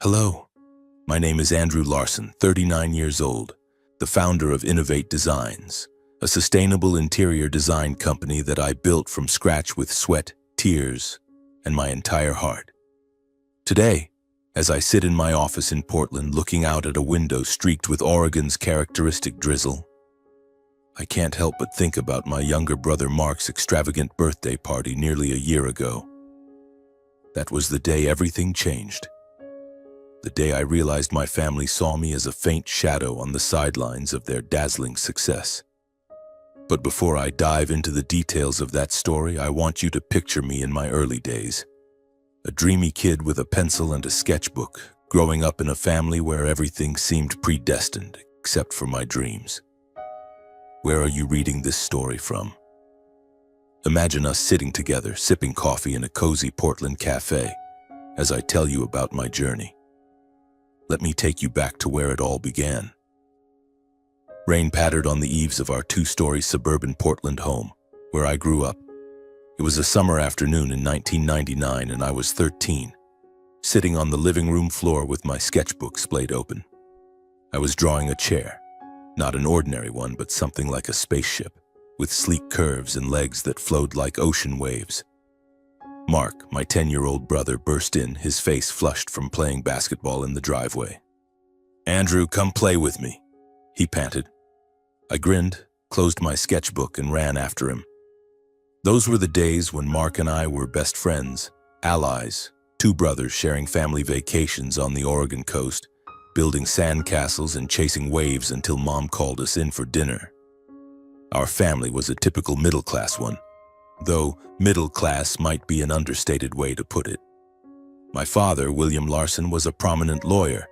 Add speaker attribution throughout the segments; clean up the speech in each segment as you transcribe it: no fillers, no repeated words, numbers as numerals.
Speaker 1: Hello, my name is Andrew Larson, 39 years old, the founder of Innovate Designs, a sustainable interior design company that I built from scratch with sweat, tears, and my entire heart. Today, as I sit in my office in Portland looking out at a window streaked with Oregon's characteristic drizzle, I can't help but think about my younger brother Mark's extravagant birthday party nearly a year ago. That was the day everything changed. The day I realized my family saw me as a faint shadow on the sidelines of their dazzling success. But before I dive into the details of that story, I want you to picture me in my early days. A dreamy kid with a pencil and a sketchbook, growing up in a family where everything seemed predestined, except for my dreams. Where are you reading this story from? Imagine us sitting together, sipping coffee in a cozy Portland cafe, as I tell you about my journey. Let me take you back to where it all began. Rain pattered on the eaves of our two-story suburban Portland home, where I grew up. It was a summer afternoon in 1999 and I was 13, sitting on the living room floor with my sketchbook splayed open. I was drawing a chair, not an ordinary one, but something like a spaceship, with sleek curves and legs that flowed like ocean waves. Mark, my 10-year-old brother, burst in, his face flushed from playing basketball in the driveway. "Andrew, come play with me," he panted. I grinned, closed my sketchbook, and ran after him. Those were the days when Mark and I were best friends, allies, two brothers sharing family vacations on the Oregon coast, building sandcastles and chasing waves until Mom called us in for dinner. Our family was a typical middle-class one, though middle class might be an understated way to put it. My father, William Larson, was a prominent lawyer,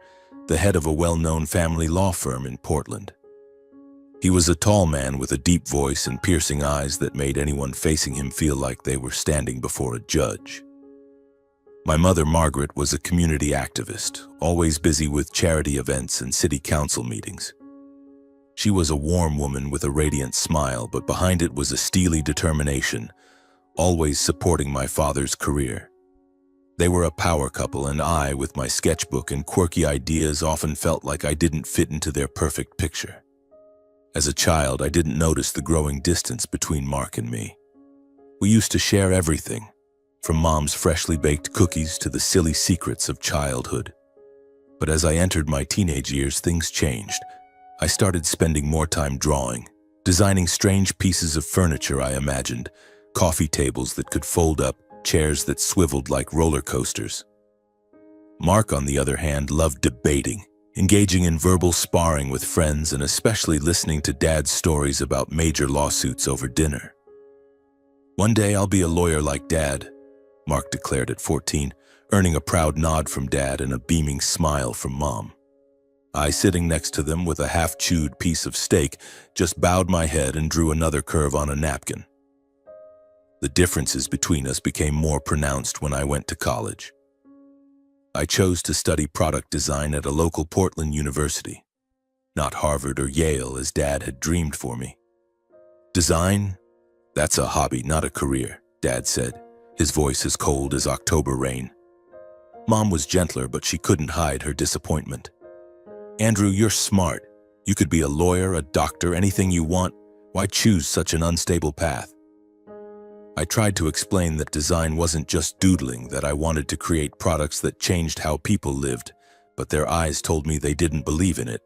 Speaker 1: the head of a well-known family law firm in Portland. He was a tall man with a deep voice and piercing eyes that made anyone facing him feel like they were standing before a judge. My mother, Margaret, was a community activist, always busy with charity events and city council meetings. She was a warm woman with a radiant smile, but behind it was a steely determination, always supporting my father's career. They were a power couple, and I, with my sketchbook and quirky ideas, often felt like I didn't fit into their perfect picture. As a child, I didn't notice the growing distance between Mark and me. We used to share everything, from Mom's freshly baked cookies to the silly secrets of childhood. But as I entered my teenage years, things changed. I started spending more time drawing, designing strange pieces of furniture I imagined, coffee tables that could fold up, chairs that swiveled like roller coasters. Mark, on the other hand, loved debating, engaging in verbal sparring with friends, and especially listening to Dad's stories about major lawsuits over dinner. "One day I'll be a lawyer like Dad," Mark declared at 14, earning a proud nod from Dad and a beaming smile from Mom. I, sitting next to them with a half-chewed piece of steak, just bowed my head and drew another curve on a napkin. The differences between us became more pronounced when I went to college. I chose to study product design at a local Portland university, not Harvard or Yale as Dad had dreamed for me. "Design? That's a hobby, not a career," Dad said, his voice as cold as October rain. Mom was gentler, but she couldn't hide her disappointment. "Andrew, you're smart. You could be a lawyer, a doctor, anything you want. Why choose such an unstable path?" I tried to explain that design wasn't just doodling, that I wanted to create products that changed how people lived, but their eyes told me they didn't believe in it.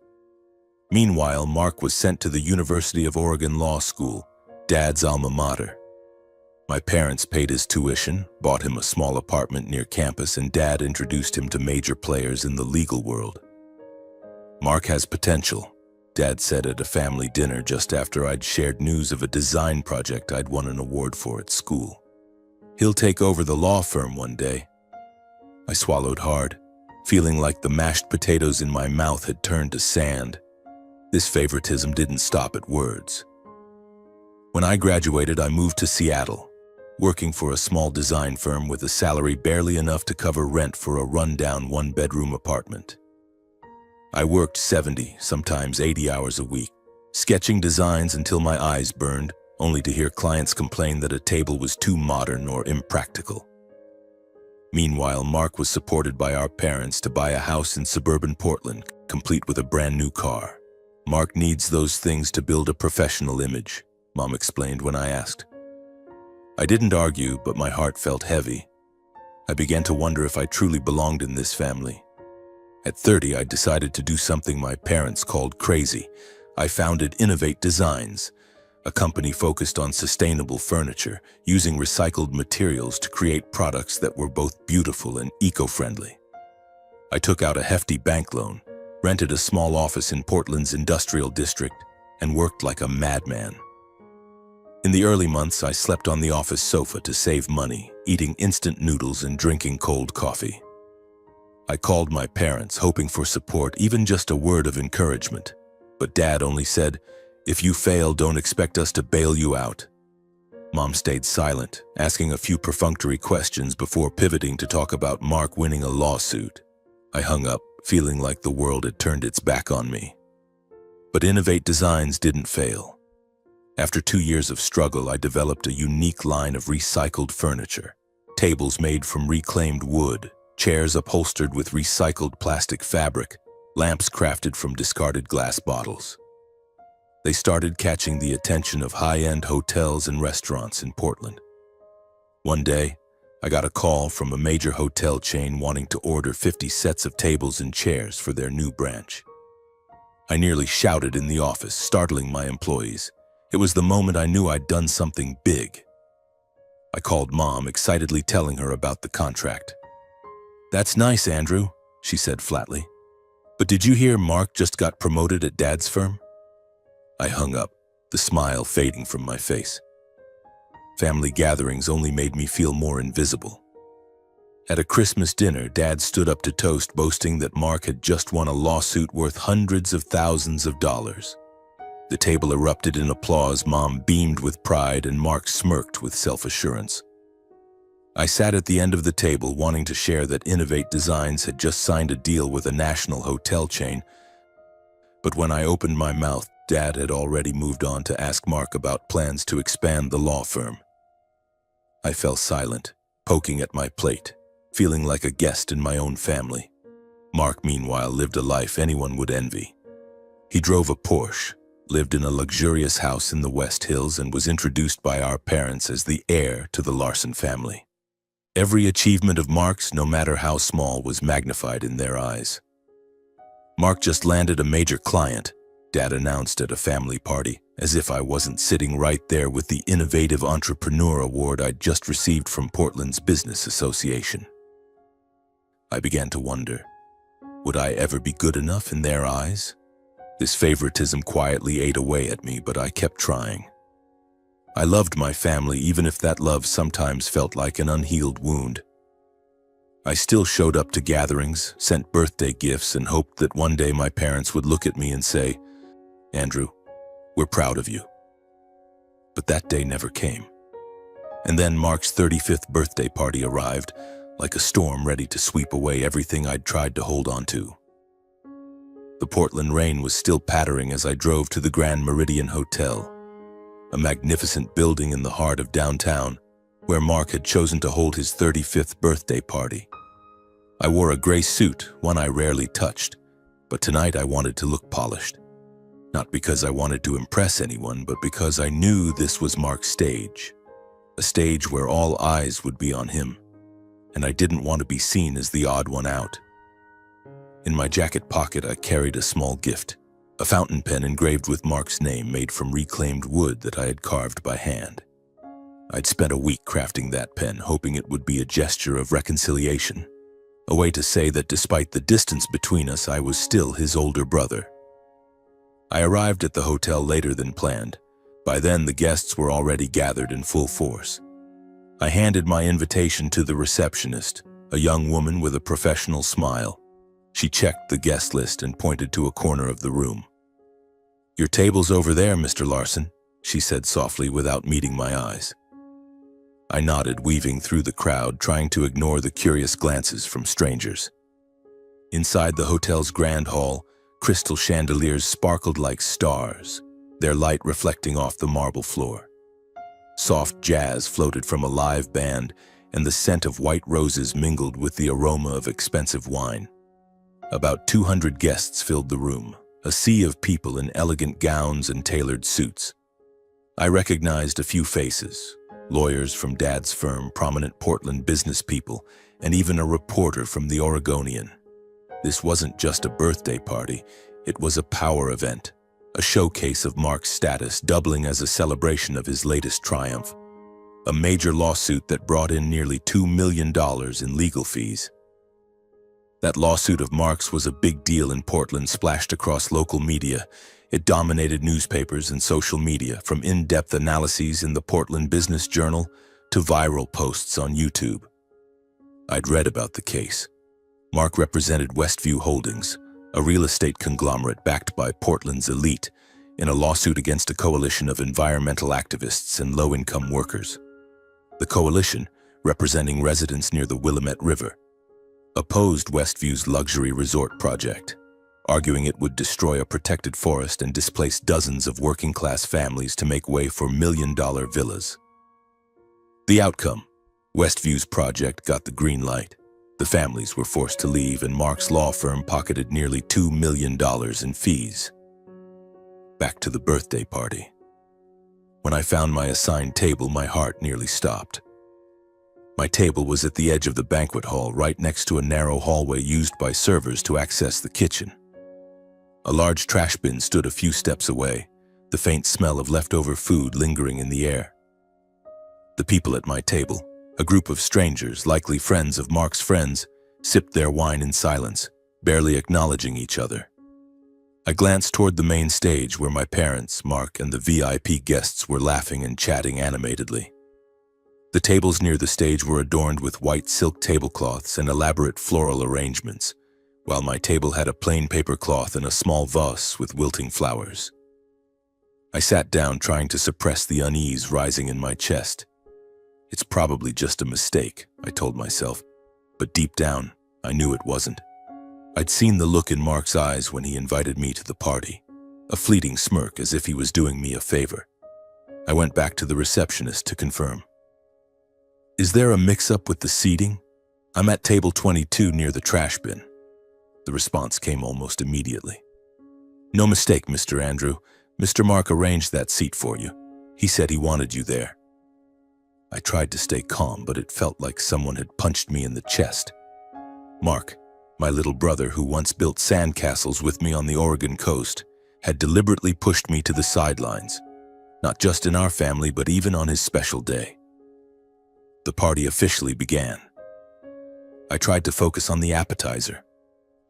Speaker 1: Meanwhile, Mark was sent to the University of Oregon Law School, Dad's alma mater. My parents paid his tuition, bought him a small apartment near campus, and Dad introduced him to major players in the legal world. "Mark has potential," Dad said at a family dinner just after I'd shared news of a design project I'd won an award for at school. "He'll take over the law firm one day." I swallowed hard, feeling like the mashed potatoes in my mouth had turned to sand. This favoritism didn't stop at words. When I graduated, I moved to Seattle, working for a small design firm with a salary barely enough to cover rent for a rundown one-bedroom apartment. I worked 70, sometimes 80 hours a week, sketching designs until my eyes burned, only to hear clients complain that a table was too modern or impractical. Meanwhile, Mark was supported by our parents to buy a house in suburban Portland, complete with a brand new car. Mark needs those things to build a professional image, Mom explained when I asked. I didn't argue, but my heart felt heavy. I began to wonder if I truly belonged in this family. At 30, I decided to do something my parents called crazy. I founded Innovate Designs, a company focused on sustainable furniture, using recycled materials to create products that were both beautiful and eco-friendly. I took out a hefty bank loan, rented a small office in Portland's industrial district, and worked like a madman. In the early months, I slept on the office sofa to save money, eating instant noodles and drinking cold coffee. I called my parents, hoping for support, even just a word of encouragement. But Dad only said, "If you fail, don't expect us to bail you out." Mom stayed silent, asking a few perfunctory questions before pivoting to talk about Mark winning a lawsuit. I hung up, feeling like the world had turned its back on me. But Innovate Designs didn't fail. After 2 years of struggle, I developed a unique line of recycled furniture. Tables made from reclaimed wood, chairs upholstered with recycled plastic fabric, lamps crafted from discarded glass bottles. They started catching the attention of high-end hotels and restaurants in Portland. One day, I got a call from a major hotel chain wanting to order 50 sets of tables and chairs for their new branch. I nearly shouted in the office, startling my employees. It was the moment I knew I'd done something big. I called Mom, excitedly telling her about the contract. "That's nice, Andrew," she said flatly. "But did you hear Mark just got promoted at Dad's firm?" I hung up, the smile fading from my face. Family gatherings only made me feel more invisible. At a Christmas dinner, Dad stood up to toast, boasting that Mark had just won a lawsuit worth hundreds of thousands of dollars. The table erupted in applause. Mom beamed with pride, and Mark smirked with self-assurance. I sat at the end of the table, wanting to share that Innovate Designs had just signed a deal with a national hotel chain. But when I opened my mouth, Dad had already moved on to ask Mark about plans to expand the law firm. I fell silent, poking at my plate, feeling like a guest in my own family. Mark, meanwhile, lived a life anyone would envy. He drove a Porsche, lived in a luxurious house in the West Hills, and was introduced by our parents as the heir to the Larson family. Every achievement of Mark's, no matter how small, was magnified in their eyes. "Mark just landed a major client," Dad announced at a family party, as if I wasn't sitting right there with the Innovative Entrepreneur Award I'd just received from Portland's Business Association. I began to wonder, would I ever be good enough in their eyes? This favoritism quietly ate away at me, but I kept trying. I loved my family, even if that love sometimes felt like an unhealed wound. I still showed up to gatherings, sent birthday gifts, and hoped that one day my parents would look at me and say, "Andrew, we're proud of you." But that day never came. And then Mark's 35th birthday party arrived, like a storm ready to sweep away everything I'd tried to hold on to. The Portland rain was still pattering as I drove to the Grand Meridian Hotel, a magnificent building in the heart of downtown, where Mark had chosen to hold his 35th birthday party. I wore a gray suit, one I rarely touched, but tonight I wanted to look polished. Not because I wanted to impress anyone, but because I knew this was Mark's stage, a stage where all eyes would be on him, and I didn't want to be seen as the odd one out. In my jacket pocket, I carried a small gift, a fountain pen engraved with Mark's name, made from reclaimed wood that I had carved by hand. I'd spent a week crafting that pen, hoping it would be a gesture of reconciliation, a way to say that despite the distance between us, I was still his older brother. I arrived at the hotel later than planned. By then, the guests were already gathered in full force. I handed my invitation to the receptionist, a young woman with a professional smile. She checked the guest list and pointed to a corner of the room. "Your table's over there, Mr. Larson," she said softly without meeting my eyes. I nodded, weaving through the crowd, trying to ignore the curious glances from strangers. Inside the hotel's grand hall, crystal chandeliers sparkled like stars, their light reflecting off the marble floor. Soft jazz floated from a live band, and the scent of white roses mingled with the aroma of expensive wine. About 200 guests filled the room, a sea of people in elegant gowns and tailored suits. I recognized a few faces, lawyers from Dad's firm, prominent Portland business people, and even a reporter from the Oregonian. This wasn't just a birthday party, it was a power event, a showcase of Mark's status doubling as a celebration of his latest triumph. A major lawsuit that brought in nearly $2 million in legal fees. That lawsuit of Mark's was a big deal in Portland, splashed across local media. It dominated newspapers and social media, from in-depth analyses in the Portland Business Journal to viral posts on YouTube. I'd read about the case. Mark represented Westview Holdings, a real estate conglomerate backed by Portland's elite, in a lawsuit against a coalition of environmental activists and low-income workers. The coalition, representing residents near the Willamette River, opposed Westview's luxury resort project, arguing it would destroy a protected forest and displace dozens of working-class families to make way for million-dollar villas. The outcome: Westview's project got the green light. The families were forced to leave, and Mark's law firm pocketed nearly $2 million in fees. Back to the birthday party. When I found my assigned table, my heart nearly stopped. My table was at the edge of the banquet hall, right next to a narrow hallway used by servers to access the kitchen. A large trash bin stood a few steps away, the faint smell of leftover food lingering in the air. The people at my table, a group of strangers, likely friends of Mark's friends, sipped their wine in silence, barely acknowledging each other. I glanced toward the main stage where my parents, Mark, and the VIP guests were laughing and chatting animatedly. The tables near the stage were adorned with white silk tablecloths and elaborate floral arrangements, while my table had a plain paper cloth and a small vase with wilting flowers. I sat down, trying to suppress the unease rising in my chest. It's probably just a mistake, I told myself, but deep down, I knew it wasn't. I'd seen the look in Mark's eyes when he invited me to the party, a fleeting smirk as if he was doing me a favor. I went back to the receptionist to confirm. "Is there a mix-up with the seating? I'm at table 22 near the trash bin." The response came almost immediately. "No mistake, Mr. Andrew. Mr. Mark arranged that seat for you. He said he wanted you there." I tried to stay calm, but it felt like someone had punched me in the chest. Mark, my little brother who once built sandcastles with me on the Oregon coast, had deliberately pushed me to the sidelines, not just in our family, but even on his special day. The party officially began. I tried to focus on the appetizer,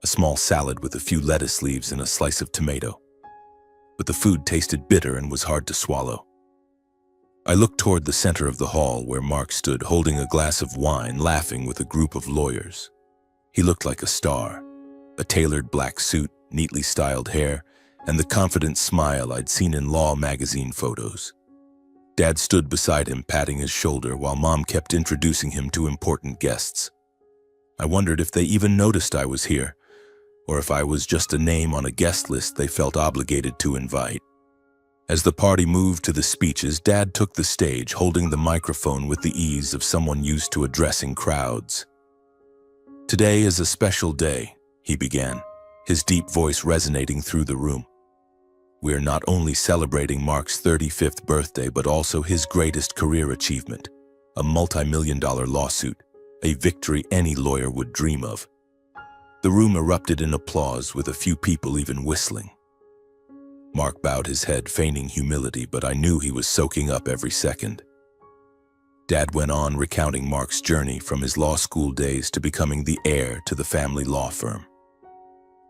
Speaker 1: a small salad with a few lettuce leaves and a slice of tomato. But the food tasted bitter and was hard to swallow. I looked toward the center of the hall where Mark stood holding a glass of wine, laughing with a group of lawyers. He looked like a star, a tailored black suit, neatly styled hair, and the confident smile I'd seen in law magazine photos. Dad stood beside him, patting his shoulder, while Mom kept introducing him to important guests. I wondered if they even noticed I was here, or if I was just a name on a guest list they felt obligated to invite. As the party moved to the speeches, Dad took the stage, holding the microphone with the ease of someone used to addressing crowds. "Today is a special day," he began, his deep voice resonating through the room. "We're not only celebrating Mark's 35th birthday, but also his greatest career achievement, a multi-million-dollar lawsuit, a victory any lawyer would dream of." The room erupted in applause, with a few people even whistling. Mark bowed his head, feigning humility, but I knew he was soaking up every second. Dad went on, recounting Mark's journey from his law school days to becoming the heir to the family law firm.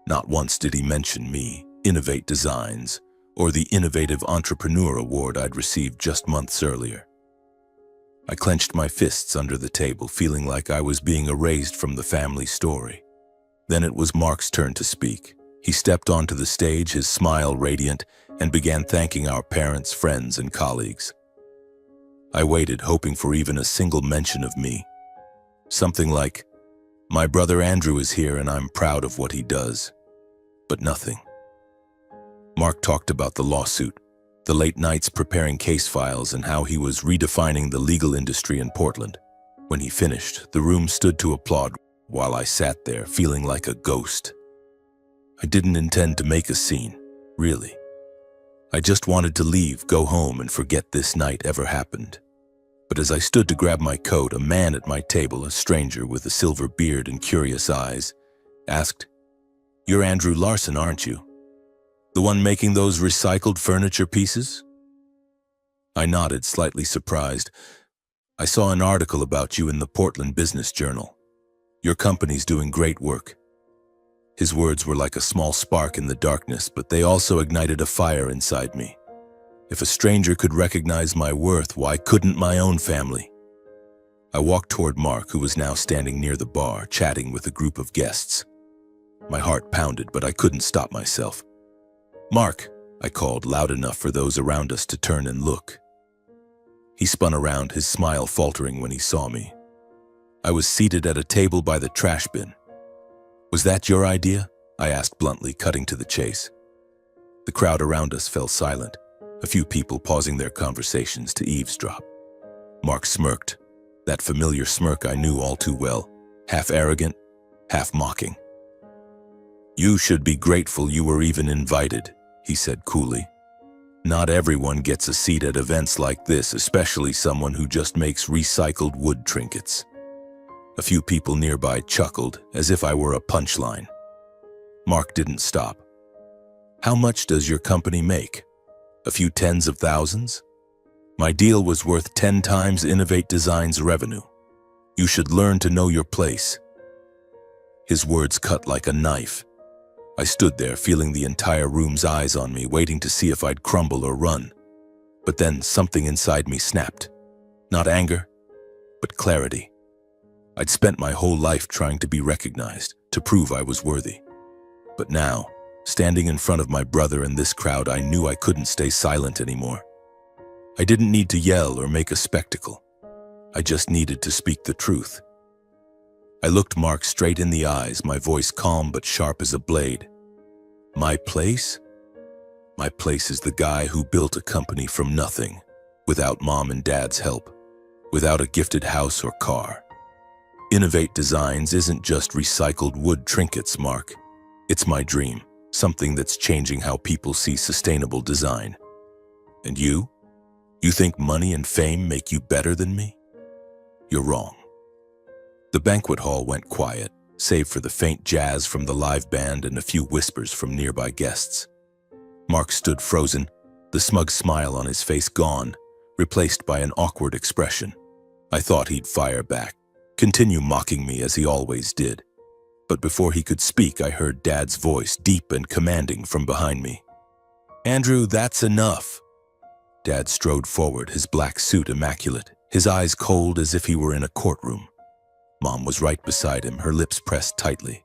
Speaker 1: Not once did he mention me, Innovate Designs, or the Innovative Entrepreneur Award I'd received just months earlier. I clenched my fists under the table, feeling like I was being erased from the family story. Then it was Mark's turn to speak. He stepped onto the stage, his smile radiant, and began thanking our parents, friends, and colleagues. I waited, hoping for even a single mention of me. Something like, "My brother Andrew is here and I'm proud of what he does." But nothing. Mark talked about the lawsuit, the late nights preparing case files, and how he was redefining the legal industry in Portland. When he finished, the room stood to applaud while I sat there feeling like a ghost. I didn't intend to make a scene, really. I just wanted to leave, go home, and forget this night ever happened. But as I stood to grab my coat, a man at my table, a stranger with a silver beard and curious eyes, asked, "You're Andrew Larson, aren't you? The one making those recycled furniture pieces?" I nodded, slightly surprised. "I saw an article about you in the Portland Business Journal. Your company's doing great work." His words were like a small spark in the darkness, but they also ignited a fire inside me. If a stranger could recognize my worth, why couldn't my own family? I walked toward Mark, who was now standing near the bar, chatting with a group of guests. My heart pounded, but I couldn't stop myself. "Mark," I called loud enough for those around us to turn and look. He spun around, his smile faltering when he saw me. I was seated at a table by the trash bin. "Was that your idea?" I asked bluntly, cutting to the chase. The crowd around us fell silent, a few people pausing their conversations to eavesdrop. Mark smirked, that familiar smirk I knew all too well, half arrogant, half mocking. "You should be grateful you were even invited," he said coolly. "Not everyone gets a seat at events like this, especially someone who just makes recycled wood trinkets." A few people nearby chuckled, as if I were a punchline. Mark didn't stop. "How much does your company make? A few tens of thousands? My deal was worth 10 times Innovate Design's revenue. You should learn to know your place." His words cut like a knife. I stood there, feeling the entire room's eyes on me, waiting to see if I'd crumble or run. But then something inside me snapped. Not anger, but clarity. I'd spent my whole life trying to be recognized, to prove I was worthy. But now, standing in front of my brother and this crowd, I knew I couldn't stay silent anymore. I didn't need to yell or make a spectacle. I just needed to speak the truth. I looked Mark straight in the eyes, my voice calm but sharp as a blade. "My place? My place is the guy who built a company from nothing, without mom and dad's help, without a gifted house or car. Innovate Designs isn't just recycled wood trinkets, Mark. It's my dream, something that's changing how people see sustainable design. And you? You think money and fame make you better than me? You're wrong." The banquet hall went quiet, save for the faint jazz from the live band and a few whispers from nearby guests. Mark stood frozen, the smug smile on his face gone, replaced by an awkward expression. I thought he'd fire back, continue mocking me as he always did. But before he could speak, I heard Dad's voice, deep and commanding, from behind me. "Andrew, that's enough." Dad strode forward, his black suit immaculate, his eyes cold as if he were in a courtroom. Mom was right beside him, her lips pressed tightly,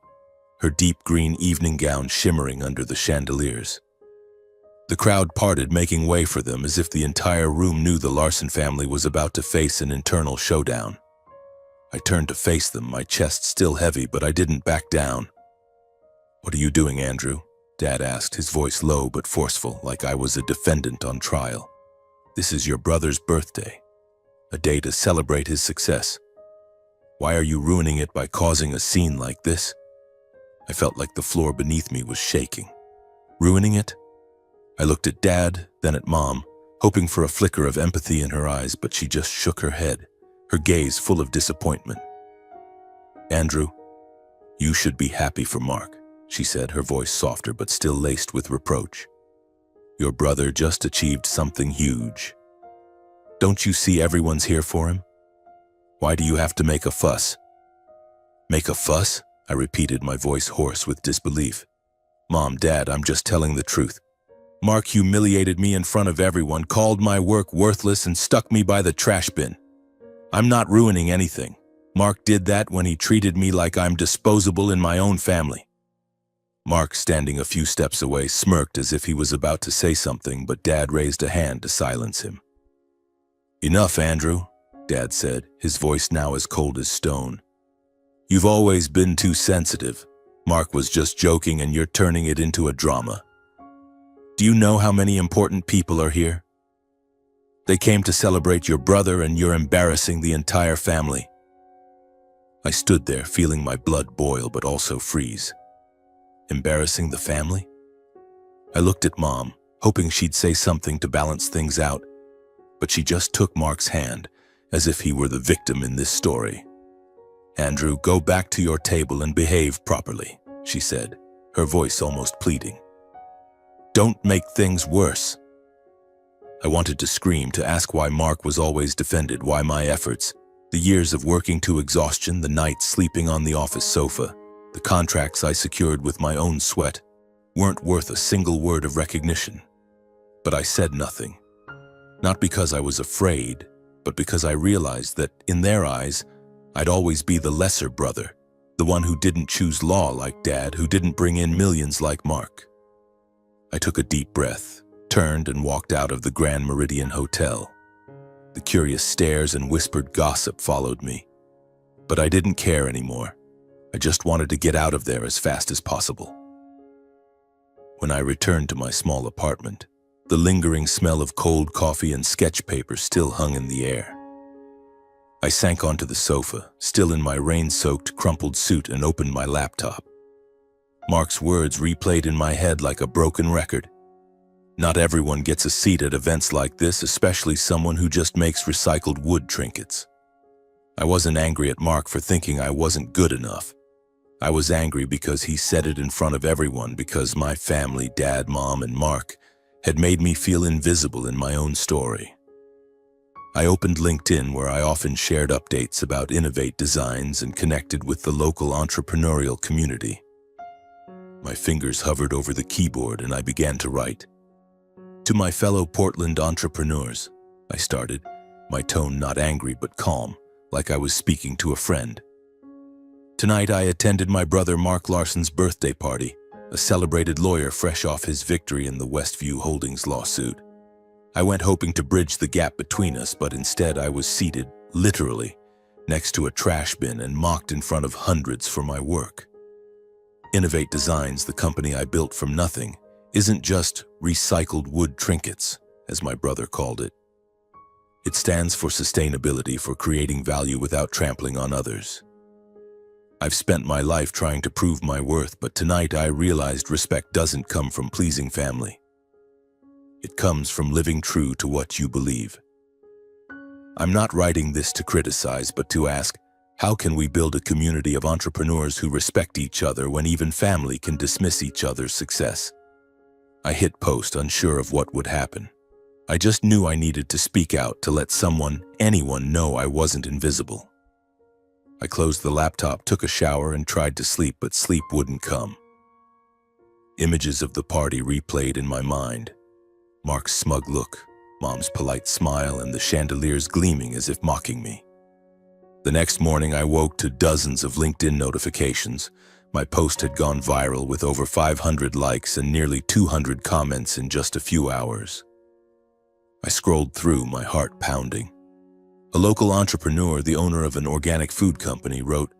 Speaker 1: her deep green evening gown shimmering under the chandeliers. The crowd parted, making way for them as if the entire room knew the Larson family was about to face an internal showdown. I turned to face them, my chest still heavy, but I didn't back down. "What are you doing, Andrew?" Dad asked, his voice low but forceful, like I was a defendant on trial. "This is your brother's birthday, a day to celebrate his success. Why are you ruining it by causing a scene like this?" I felt like the floor beneath me was shaking. Ruining it? I looked at Dad, then at Mom, hoping for a flicker of empathy in her eyes, but she just shook her head, her gaze full of disappointment. "Andrew, you should be happy for Mark," she said, her voice softer but still laced with reproach. "Your brother just achieved something huge. Don't you see everyone's here for him? Why do you have to make a fuss?" "Make a fuss?" I repeated, my voice hoarse with disbelief. "Mom, Dad, I'm just telling the truth. Mark humiliated me in front of everyone, called my work worthless, and stuck me by the trash bin. I'm not ruining anything. Mark did that when he treated me like I'm disposable in my own family." Mark, standing a few steps away, smirked as if he was about to say something, but Dad raised a hand to silence him. "Enough, Andrew," Dad said, his voice now as cold as stone. "You've always been too sensitive. Mark was just joking and you're turning it into a drama. Do you know how many important people are here? They came to celebrate your brother and you're embarrassing the entire family. I stood there, feeling my blood boil but also freeze. Embarrassing the family? I looked at Mom, hoping she'd say something to balance things out, but she just took Mark's hand, as if he were the victim in this story. "Andrew, go back to your table and behave properly," she said, her voice almost pleading. "Don't make things worse." I wanted to scream, to ask why Mark was always defended, why my efforts, the years of working to exhaustion, the nights sleeping on the office sofa, the contracts I secured with my own sweat, weren't worth a single word of recognition. But I said nothing. Not because I was afraid, but because I realized that, in their eyes, I'd always be the lesser brother, the one who didn't choose law like Dad, who didn't bring in millions like Mark. I took a deep breath, turned and walked out of the Grand Meridian Hotel. The curious stares and whispered gossip followed me. But I didn't care anymore. I just wanted to get out of there as fast as possible. When I returned to my small apartment, the lingering smell of cold coffee and sketch paper still hung in the air. I sank onto the sofa, still in my rain-soaked, crumpled suit, and opened my laptop. Mark's words replayed in my head like a broken record. Not everyone gets a seat at events like this, especially someone who just makes recycled wood trinkets. I wasn't angry at Mark for thinking I wasn't good enough. I was angry because he said it in front of everyone, because my family, Dad, Mom, and Mark, had made me feel invisible in my own story. I opened LinkedIn, where I often shared updates about Innovate Designs, and connected with the local entrepreneurial community. My fingers hovered over the keyboard and I began to write. "To my fellow Portland entrepreneurs," I started, my tone not angry but calm, like I was speaking to a friend. "Tonight I attended my brother Mark Larson's birthday party, a celebrated lawyer fresh off his victory in the Westview Holdings lawsuit. I went hoping to bridge the gap between us, but instead I was seated, literally, next to a trash bin and mocked in front of hundreds for my work. Innovate Designs, the company I built from nothing, isn't just recycled wood trinkets, as my brother called it. It stands for sustainability, for creating value without trampling on others. I've spent my life trying to prove my worth, but tonight I realized respect doesn't come from pleasing family. It comes from living true to what you believe. I'm not writing this to criticize, but to ask, how can we build a community of entrepreneurs who respect each other when even family can dismiss each other's success? I hit post, unsure of what would happen. I just knew I needed to speak out, to let someone, anyone, know I wasn't invisible. I closed the laptop, took a shower, and tried to sleep, but sleep wouldn't come. Images of the party replayed in my mind. Mark's smug look, Mom's polite smile, and the chandeliers gleaming as if mocking me. The next morning I woke to dozens of LinkedIn notifications. My post had gone viral with over 500 likes and nearly 200 comments in just a few hours. I scrolled through, my heart pounding. A local entrepreneur, the owner of an organic food company, wrote,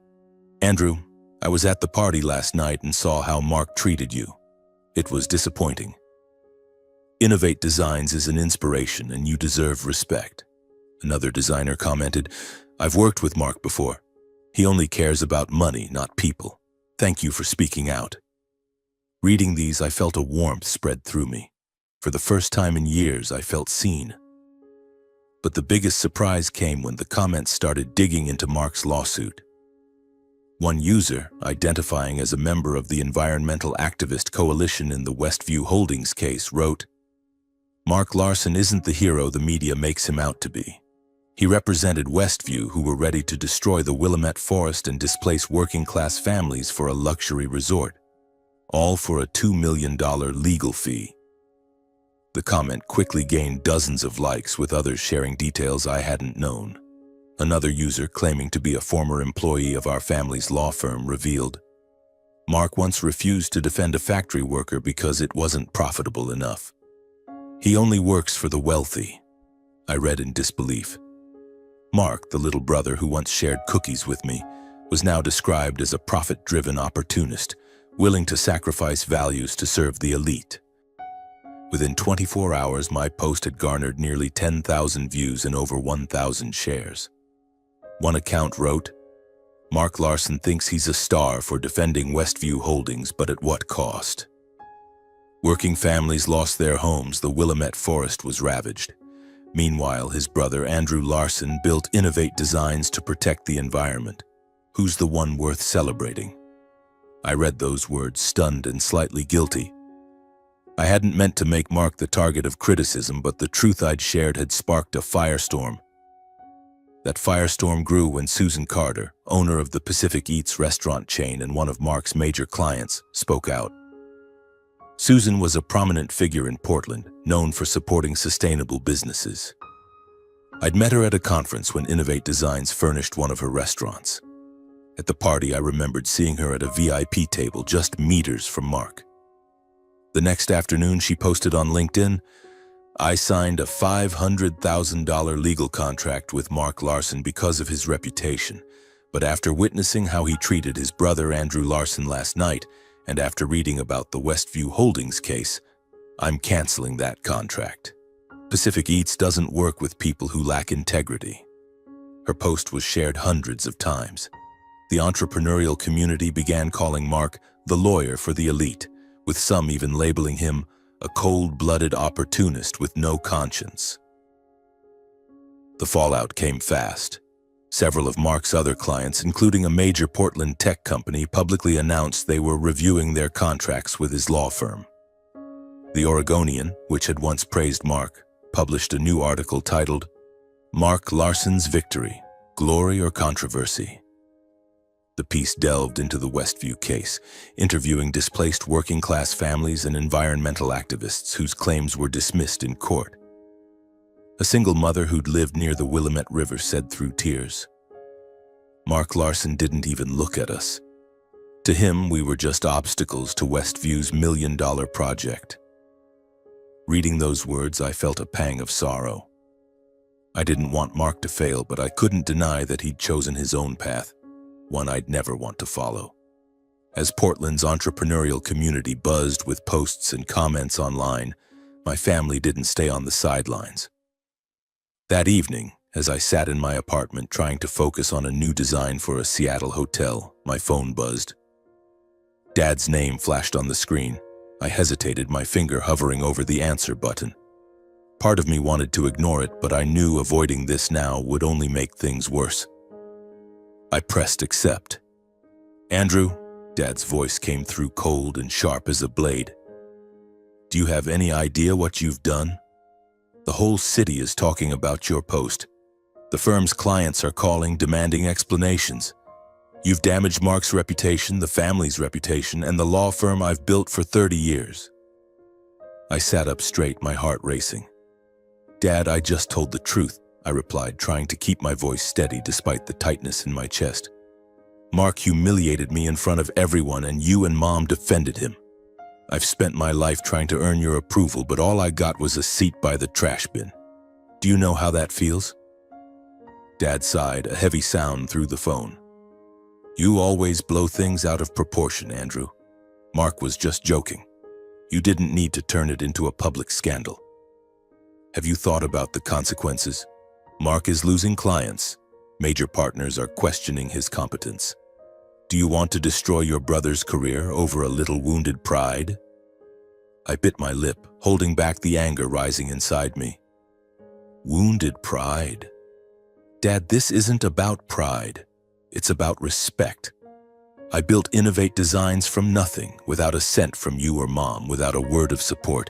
Speaker 1: "Andrew, I was at the party last night and saw how Mark treated you. It was disappointing. Innovate Designs is an inspiration and you deserve respect." Another designer commented, "I've worked with Mark before. He only cares about money, not people. Thank you for speaking out." Reading these, I felt a warmth spread through me. For the first time in years, I felt seen. But the biggest surprise came when the comments started digging into Mark's lawsuit. One user, identifying as a member of the environmental activist coalition in the Westview Holdings case, wrote, "Mark Larson isn't the hero the media makes him out to be. He represented Westview, who were ready to destroy the Willamette Forest and displace working-class families for a luxury resort, all for a $2 million legal fee." The comment quickly gained dozens of likes, with others sharing details I hadn't known. Another user, claiming to be a former employee of our family's law firm, revealed, "Mark once refused to defend a factory worker because it wasn't profitable enough. He only works for the wealthy." I read in disbelief. Mark, the little brother who once shared cookies with me, was now described as a profit-driven opportunist, willing to sacrifice values to serve the elite. Within 24 hours, my post had garnered nearly 10,000 views and over 1,000 shares. One account wrote, Mark Larson thinks he's a star for defending Westview Holdings, but at what cost? Working families lost their homes, the Willamette Forest was ravaged. Meanwhile, his brother Andrew Larson built Innovate Designs to protect the environment. Who's the one worth celebrating? I read those words, stunned and slightly guilty. I hadn't meant to make Mark the target of criticism, but the truth I'd shared had sparked a firestorm. That firestorm grew when Susan Carter, owner of the Pacific Eats restaurant chain and one of Mark's major clients, spoke out. Susan was a prominent figure in Portland, known for supporting sustainable businesses. I'd met her at a conference when Innovate Designs furnished one of her restaurants. At the party, I remembered seeing her at a VIP table just meters from Mark. The next afternoon, she posted on LinkedIn, "I signed a $500,000 legal contract with Mark Larson because of his reputation, but after witnessing how he treated his brother Andrew Larson last night, and after reading about the Westview Holdings case, I'm canceling that contract. Pacific Eats doesn't work with people who lack integrity." Her post was shared hundreds of times. The entrepreneurial community began calling Mark the lawyer for the elite, with some even labeling him a cold-blooded opportunist with no conscience. The fallout came fast. Several of Mark's other clients, including a major Portland tech company, publicly announced they were reviewing their contracts with his law firm. The Oregonian, which had once praised Mark, published a new article titled, "Mark Larson's Victory, Glory or Controversy?" The piece delved into the Westview case, interviewing displaced working-class families and environmental activists whose claims were dismissed in court. A single mother who'd lived near the Willamette River said through tears, "Mark Larson didn't even look at us. To him, we were just obstacles to Westview's million-dollar project." Reading those words, I felt a pang of sorrow. I didn't want Mark to fail, but I couldn't deny that he'd chosen his own path, one I'd never want to follow. As Portland's entrepreneurial community buzzed with posts and comments online, my family didn't stay on the sidelines. That evening, as I sat in my apartment trying to focus on a new design for a Seattle hotel, my phone buzzed. Dad's name flashed on the screen. I hesitated, my finger hovering over the answer button. Part of me wanted to ignore it, but I knew avoiding this now would only make things worse. I pressed accept. "Andrew," Dad's voice came through cold and sharp as a blade. "Do you have any idea what you've done? The whole city is talking about your post. The firm's clients are calling, demanding explanations. You've damaged Mark's reputation, the family's reputation, and the law firm I've built for 30 years. I sat up straight, my heart racing. "Dad, I just told the truth," I replied, trying to keep my voice steady despite the tightness in my chest. "Mark humiliated me in front of everyone, and you and Mom defended him. I've spent my life trying to earn your approval, but all I got was a seat by the trash bin. Do you know how that feels?" Dad sighed, a heavy sound through the phone. "You always blow things out of proportion, Andrew. Mark was just joking. You didn't need to turn it into a public scandal. Have you thought about the consequences? Mark is losing clients. Major partners are questioning his competence. Do you want to destroy your brother's career over a little wounded pride?" I bit my lip, holding back the anger rising inside me. Wounded pride? Dad, this isn't about pride. It's about respect. I built Innovate Designs from nothing, without a cent from you or Mom, without a word of support.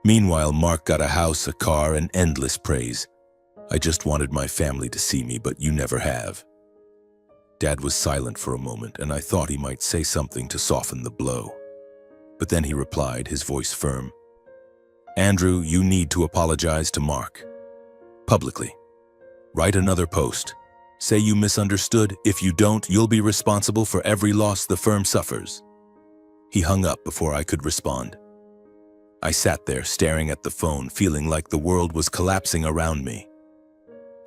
Speaker 1: Meanwhile, Mark got a house, a car, and endless praise. I just wanted my family to see me, but you never have. Dad was silent for a moment, and I thought he might say something to soften the blow. But then he replied, his voice firm. "Andrew, you need to apologize to Mark. Publicly. Write another post. Say you misunderstood. If you don't, you'll be responsible for every loss the firm suffers." He hung up before I could respond. I sat there, staring at the phone, feeling like the world was collapsing around me.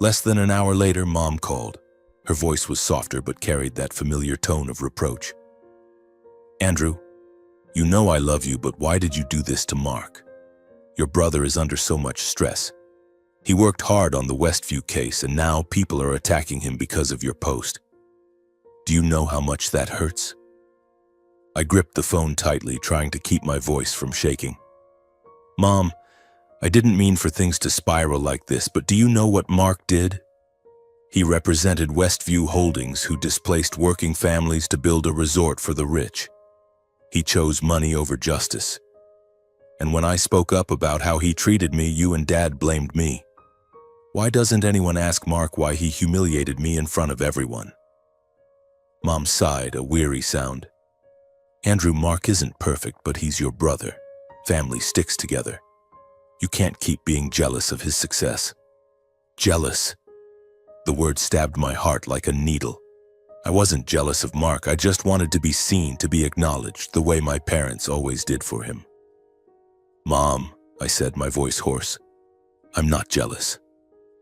Speaker 1: Less than an hour later, Mom called. Her voice was softer but carried that familiar tone of reproach. "Andrew, you know I love you, but why did you do this to Mark? Your brother is under so much stress. He worked hard on the Westview case, and now people are attacking him because of your post. Do you know how much that hurts? I gripped the phone tightly, trying to keep my voice from shaking. Mom, I didn't mean for things to spiral like this, but do you know what Mark did? He represented Westview Holdings, who displaced working families to build a resort for the rich. He chose money over justice. And when I spoke up about how he treated me, you and Dad blamed me. Why doesn't anyone ask Mark why he humiliated me in front of everyone? Mom sighed, a weary sound. Andrew, Mark isn't perfect, but he's your brother. Family sticks together. You can't keep being jealous of his success. Jealous. The word stabbed my heart like a needle. I wasn't jealous of Mark, I just wanted to be seen, to be acknowledged, the way my parents always did for him. Mom, I said, my voice hoarse, I'm not jealous.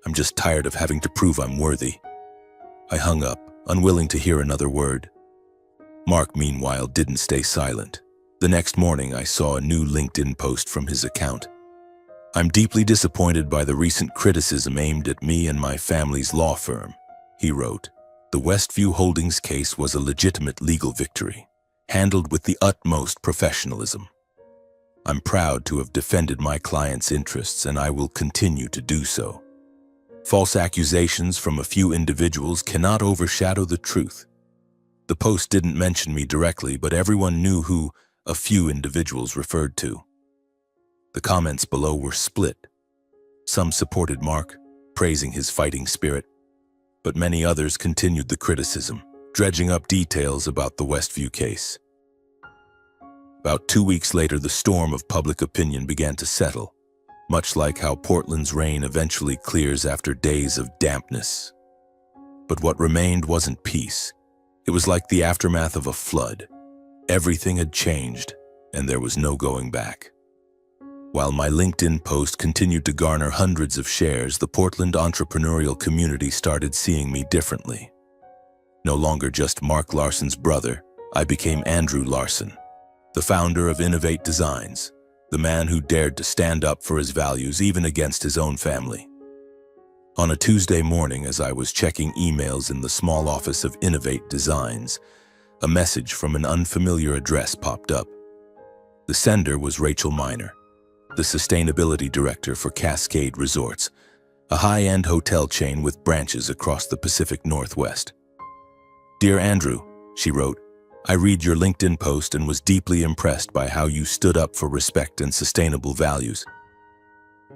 Speaker 1: I'm just tired of having to prove I'm worthy. I hung up, unwilling to hear another word. Mark, meanwhile, didn't stay silent. The next morning, I saw a new LinkedIn post from his account. I'm deeply disappointed by the recent criticism aimed at me and my family's law firm, he wrote. The Westview Holdings case was a legitimate legal victory, handled with the utmost professionalism. I'm proud to have defended my client's interests, and I will continue to do so. False accusations from a few individuals cannot overshadow the truth. The post didn't mention me directly, but everyone knew who a few individuals referred to. The comments below were split. Some supported Mark, praising his fighting spirit, but many others continued the criticism, dredging up details about the Westview case. About 2 weeks later, the storm of public opinion began to settle, much like how Portland's rain eventually clears after days of dampness. But what remained wasn't peace. It was like the aftermath of a flood. Everything had changed, and there was no going back. While my LinkedIn post continued to garner hundreds of shares, the Portland entrepreneurial community started seeing me differently. No longer just Mark Larson's brother, I became Andrew Larson, the founder of Innovate Designs, the man who dared to stand up for his values even against his own family. On a Tuesday morning, as I was checking emails in the small office of Innovate Designs, a message from an unfamiliar address popped up. The sender was Rachel Miner, the sustainability director for Cascade Resorts, a high-end hotel chain with branches across the Pacific Northwest. Dear Andrew, she wrote, I read your LinkedIn post and was deeply impressed by how you stood up for respect and sustainable values.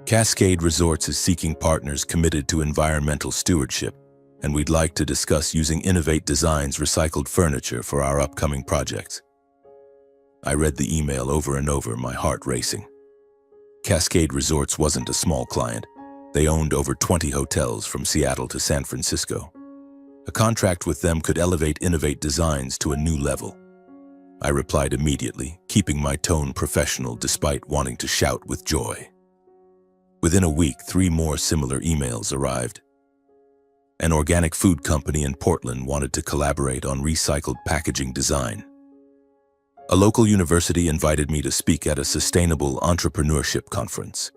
Speaker 1: Cascade Resorts is seeking partners committed to environmental stewardship, and we'd like to discuss using Innovate Designs recycled furniture for our upcoming projects. I read the email over and over, my heart racing. Cascade Resorts wasn't a small client. They owned over 20 hotels from Seattle to San Francisco. A contract with them could elevate Innovate Designs to a new level. I replied immediately, keeping my tone professional despite wanting to shout with joy. Within a week, 3 more similar emails arrived. An organic food company in Portland wanted to collaborate on recycled packaging design. A local university invited me to speak at a sustainable entrepreneurship conference.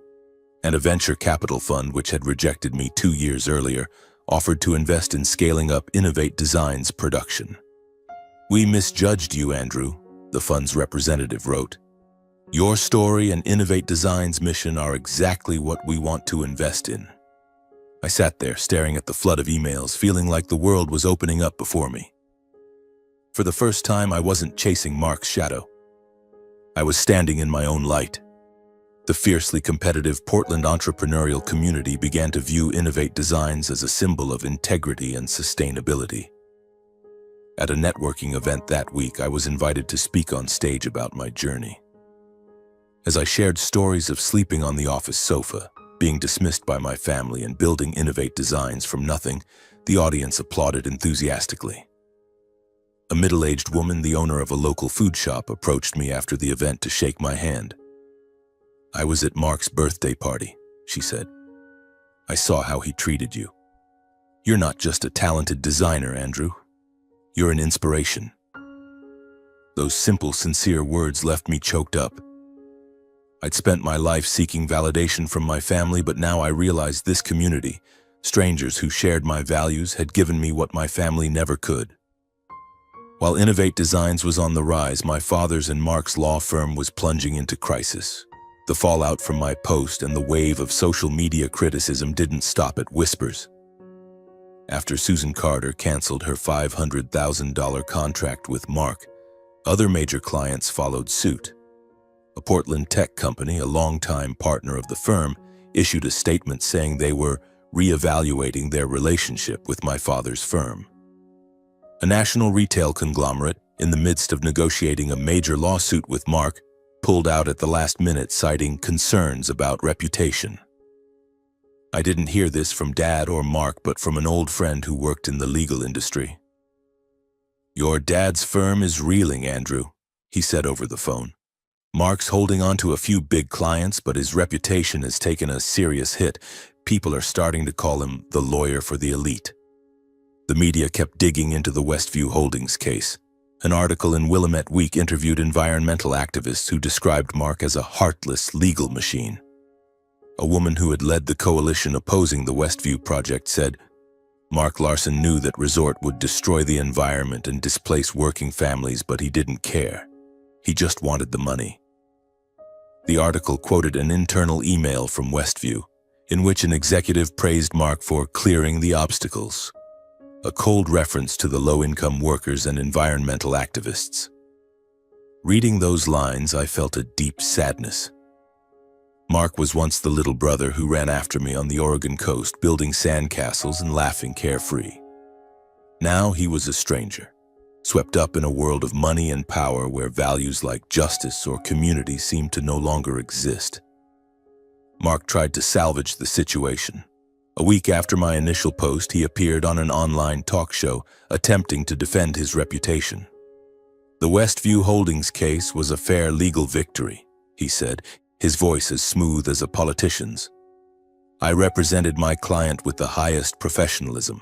Speaker 1: And a venture capital fund, which had rejected me 2 years earlier, offered to invest in scaling up Innovate Designs production. We misjudged you, Andrew, the fund's representative wrote. Your story and Innovate Designs mission are exactly what we want to invest in. I sat there staring at the flood of emails, feeling like the world was opening up before me. For the first time, I wasn't chasing Mark's shadow. I was standing in my own light. The fiercely competitive Portland entrepreneurial community began to view Innovate Designs as a symbol of integrity and sustainability. At a networking event that week, I was invited to speak on stage about my journey. As I shared stories of sleeping on the office sofa, being dismissed by my family, and building Innovate Designs from nothing, the audience applauded enthusiastically. A middle-aged woman, the owner of a local food shop, approached me after the event to shake my hand. I was at Mark's birthday party, she said. I saw how he treated you. You're not just a talented designer, Andrew. You're an inspiration. Those simple, sincere words left me choked up. I'd spent my life seeking validation from my family, but now I realized this community, strangers who shared my values, had given me what my family never could. While Innovate Designs was on the rise, my father's and Mark's law firm was plunging into crisis. The fallout from my post and the wave of social media criticism didn't stop at whispers. After Susan Carter canceled her $500,000 contract with Mark, other major clients followed suit. A Portland tech company, a longtime partner of the firm, issued a statement saying they were reevaluating their relationship with my father's firm. A national retail conglomerate, in the midst of negotiating a major lawsuit with Mark, pulled out at the last minute, citing concerns about reputation. I didn't hear this from Dad or Mark, but from an old friend who worked in the legal industry. "Your dad's firm is reeling, Andrew," he said over the phone. "Mark's holding on to a few big clients, but his reputation has taken a serious hit. People are starting to call him the lawyer for the elite." The media kept digging into the Westview Holdings case. An article in Willamette Week interviewed environmental activists who described Mark as a heartless legal machine. A woman who had led the coalition opposing the Westview project said, "Mark Larson knew that resort would destroy the environment and displace working families, but he didn't care. He just wanted the money." The article quoted an internal email from Westview, in which an executive praised Mark for clearing the obstacles, a cold reference to the low-income workers and environmental activists. Reading those lines, I felt a deep sadness. Mark was once the little brother who ran after me on the Oregon coast, building sandcastles and laughing carefree. Now he was a stranger, swept up in a world of money and power where values like justice or community seemed to no longer exist. Mark tried to salvage the situation. A week after my initial post, he appeared on an online talk show, attempting to defend his reputation. "The Westview Holdings case was a fair legal victory," he said, his voice as smooth as a politician's. "I represented my client with the highest professionalism.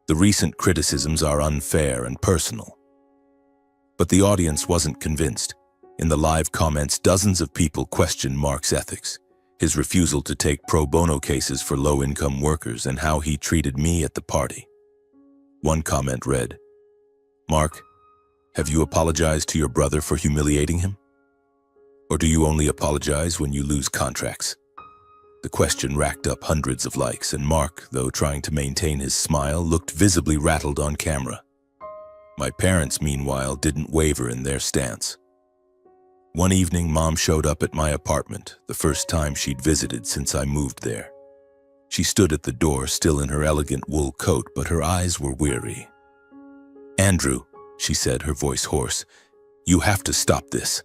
Speaker 1: The recent criticisms are unfair and personal." But the audience wasn't convinced. In the live comments, dozens of people questioned Mark's ethics, his refusal to take pro bono cases for low-income workers, and how he treated me at the party. One comment read, "Mark, have you apologized to your brother for humiliating him? Or do you only apologize when you lose contracts?" The question racked up hundreds of likes, and Mark, though trying to maintain his smile, looked visibly rattled on camera. My parents, meanwhile, didn't waver in their stance. One evening, Mom showed up at my apartment, the first time she'd visited since I moved there. She stood at the door, still in her elegant wool coat, but her eyes were weary. "Andrew," she said, her voice hoarse, "you have to stop this.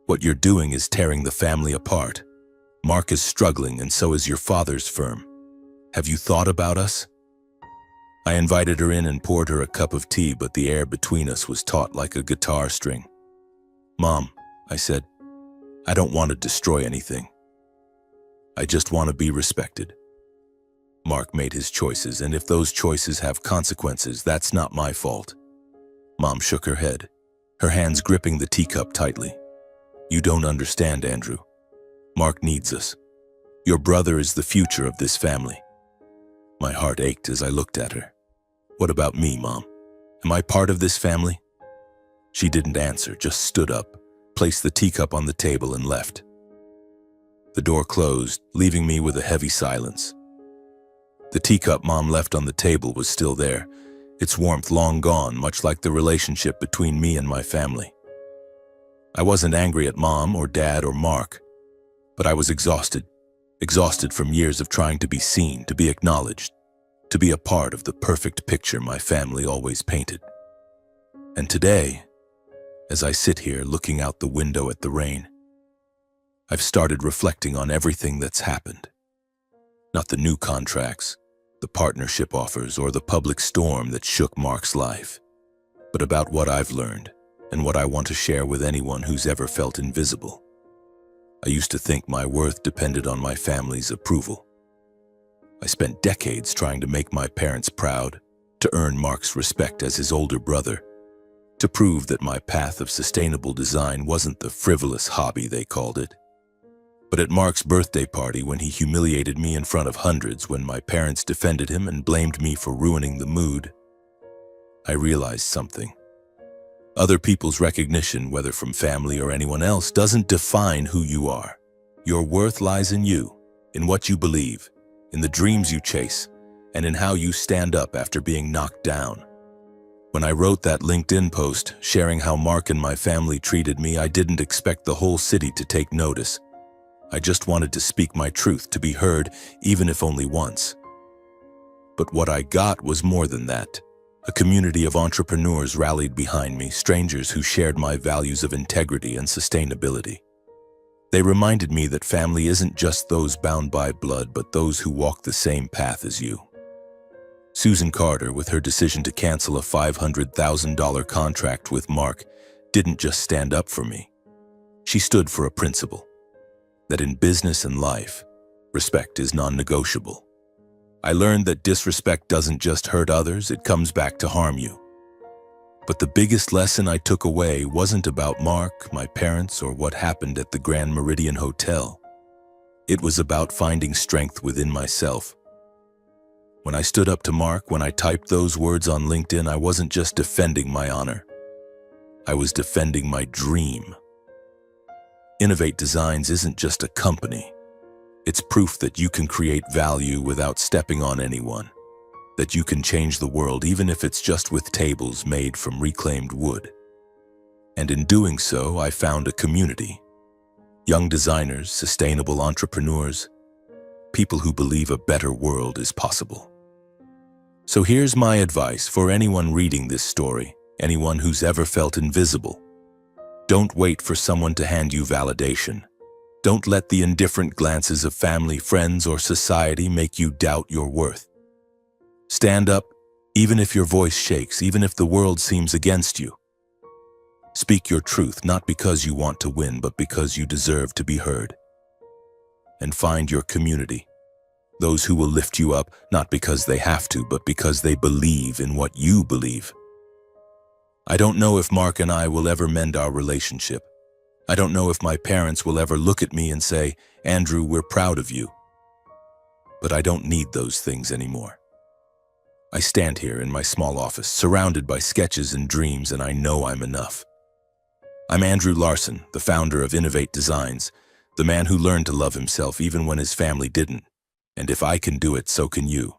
Speaker 1: What you're doing is tearing the family apart. Mark is struggling, and so is your father's firm. Have you thought about us?" I invited her in and poured her a cup of tea, but the air between us was taut like a guitar string. "Mom," I said, "I don't want to destroy anything. I just want to be respected. Mark made his choices, and if those choices have consequences, that's not my fault." Mom shook her head, her hands gripping the teacup tightly. "You don't understand, Andrew. Mark needs us. Your brother is the future of this family." My heart ached as I looked at her. "What about me, Mom? Am I part of this family?" She didn't answer, just stood up, placed the teacup on the table, and left. The door closed, leaving me with a heavy silence. The teacup Mom left on the table was still there, its warmth long gone, much like the relationship between me and my family. I wasn't angry at Mom or Dad or Mark, but I was exhausted from years of trying to be seen, to be acknowledged, to be a part of the perfect picture my family always painted. And today, as I sit here looking out the window at the rain, I've started reflecting on everything that's happened. Not the new contracts, the partnership offers, or the public storm that shook Mark's life, but about what I've learned and what I want to share with anyone who's ever felt invisible. I used to think my worth depended on my family's approval. I spent decades trying to make my parents proud, to earn Mark's respect as his older brother, to prove that my path of sustainable design wasn't the frivolous hobby they called it. But at Mark's birthday party, when he humiliated me in front of hundreds, when my parents defended him and blamed me for ruining the mood, I realized something. Other people's recognition, whether from family or anyone else, doesn't define who you are. Your worth lies in you, in what you believe, in the dreams you chase, and in how you stand up after being knocked down. When I wrote that LinkedIn post sharing how Mark and my family treated me, I didn't expect the whole city to take notice. I just wanted to speak my truth, to be heard, even if only once. But what I got was more than that. A community of entrepreneurs rallied behind me, strangers who shared my values of integrity and sustainability. They reminded me that family isn't just those bound by blood, but those who walk the same path as you. Susan Carter, with her decision to cancel a $500,000 contract with Mark, didn't just stand up for me. She stood for a principle, that in business and life, respect is non-negotiable. I learned that disrespect doesn't just hurt others, it comes back to harm you. But the biggest lesson I took away wasn't about Mark, my parents, or what happened at the Grand Meridian Hotel. It was about finding strength within myself. When I stood up to Mark, when I typed those words on LinkedIn, I wasn't just defending my honor. I was defending my dream. Innovate Designs isn't just a company. It's proof that you can create value without stepping on anyone, that you can change the world even if it's just with tables made from reclaimed wood. And in doing so, I found a community. Young designers, sustainable entrepreneurs, people who believe a better world is possible. So here's my advice for anyone reading this story, anyone who's ever felt invisible. Don't wait for someone to hand you validation. Don't let the indifferent glances of family, friends, or society make you doubt your worth. Stand up, even if your voice shakes, even if the world seems against you. Speak your truth, not because you want to win, but because you deserve to be heard. And find your community, those who will lift you up, not because they have to, but because they believe in what you believe. I don't know if Mark and I will ever mend our relationship. I don't know if my parents will ever look at me and say, "Andrew, we're proud of you." But I don't need those things anymore. I stand here in my small office, surrounded by sketches and dreams, and I know I'm enough. I'm Andrew Larson, the founder of Innovate Designs, the man who learned to love himself even when his family didn't. And if I can do it, so can you.